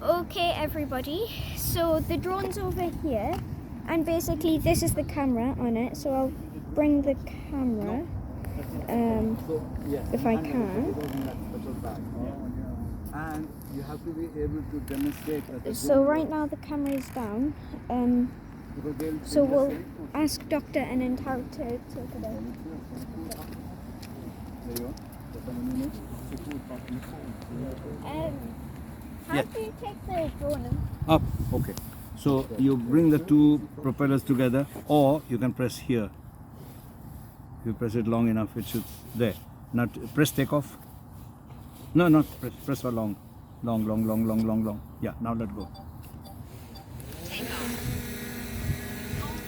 Okay, everybody. So the drone's over here, and basically this is the camera on it. So I'll bring the camera, if I can. And you have to be able to demonstrate that. So right now the camera is down. So we'll ask Dr. Anand how to take it out. How do you take the drone Up, okay. So you bring the two propellers together, or you can press here. If you press it long enough, it should there. Not press takeoff. No, not press. Press for long. Long. Yeah, now let go.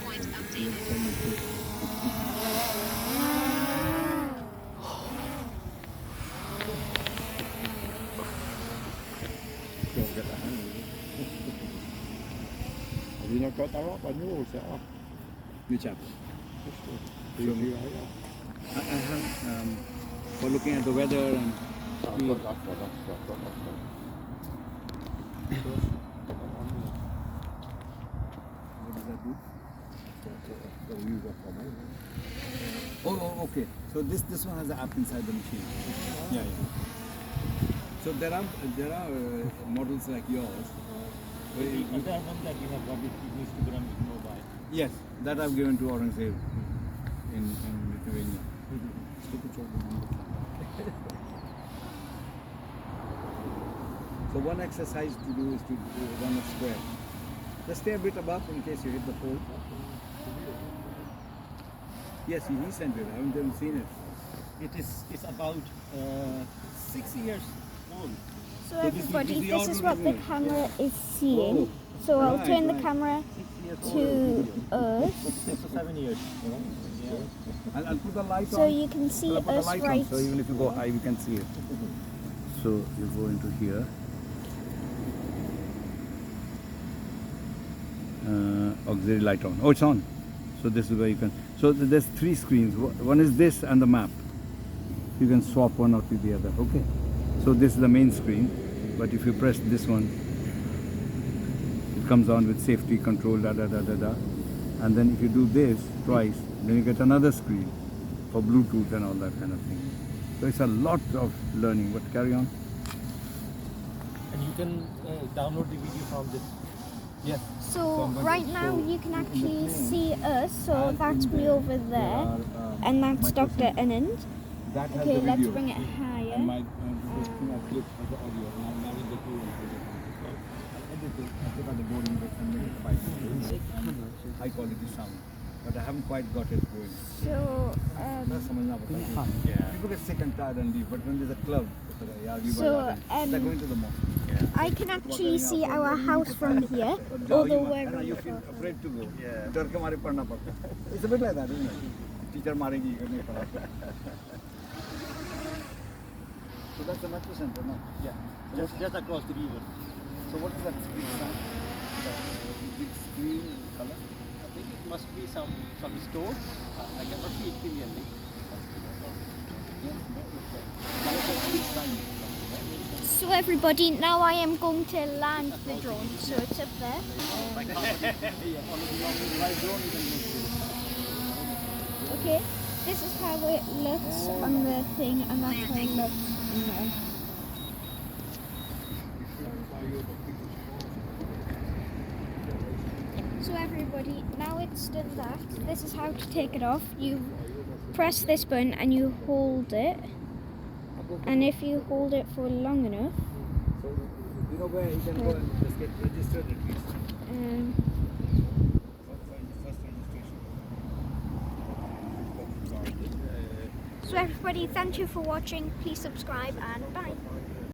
Point updated. Vì nó có tao bao nhiêu sẽ Which app? Show me. I have for looking at the weather and. Oh, okay. So this one has an app inside the machine. Yeah. So there are models like yours. The other one that you have got it needs to be run with mobile. Yes, that I've given to Aurangzeb in Lithuania. So one exercise to do is to run a square. Just stay a bit above in case you hit the pole. Yes, he sent it. I haven't seen it. It's about 6 years old. So everybody, this is what the camera is seeing. So I'll turn the camera to us. 6 or 7 years. Yeah. I'll put the light on. So you can see I'll put the us light on, right. so even if you go high, you can see it. So you go into here. Auxiliary light on. Oh, it's on. So this is where you can. So there's three screens. One is this and the map. You can swap one out with the other. Okay. So this is the main screen. But if you press this one, it comes on with safety control, And then if you do this twice, then you get another screen for Bluetooth and all that kind of thing. So it's a lot of learning. But carry on. And you can download the video from this. Yes. So right now you can actually see us. So that's me over there, and that's Dr. Anand. Okay, let's bring it higher. And my clip of the audio. And I'm having the two everything. I put on the board and make it high quality sound. But I haven't quite got it going. So People get sick and tired and leave, but when there's a club, they're going to the mosque. I can actually see our house from here, although we're on You the feel floor. afraid to go. डर के मारे पढ़ना पड़ता है. It's a bit like that, isn't it? Teacher मारेगी करने पड़ा. So that's the metro center, no? Yeah. Just across the river. So what is that screen sound? Big screen color? I think it must be some store. I cannot see it clearly. So everybody, now I am going to land the drone. So it's up there. Okay, this is how it looks on the thing, and that's how it looks now. So everybody, now it's done that. This is how to take it off. You press this button and you hold it. And if you hold it for long enough, So you know where you can go and just get registered at least. So everybody, thank you for watching. Please subscribe and bye.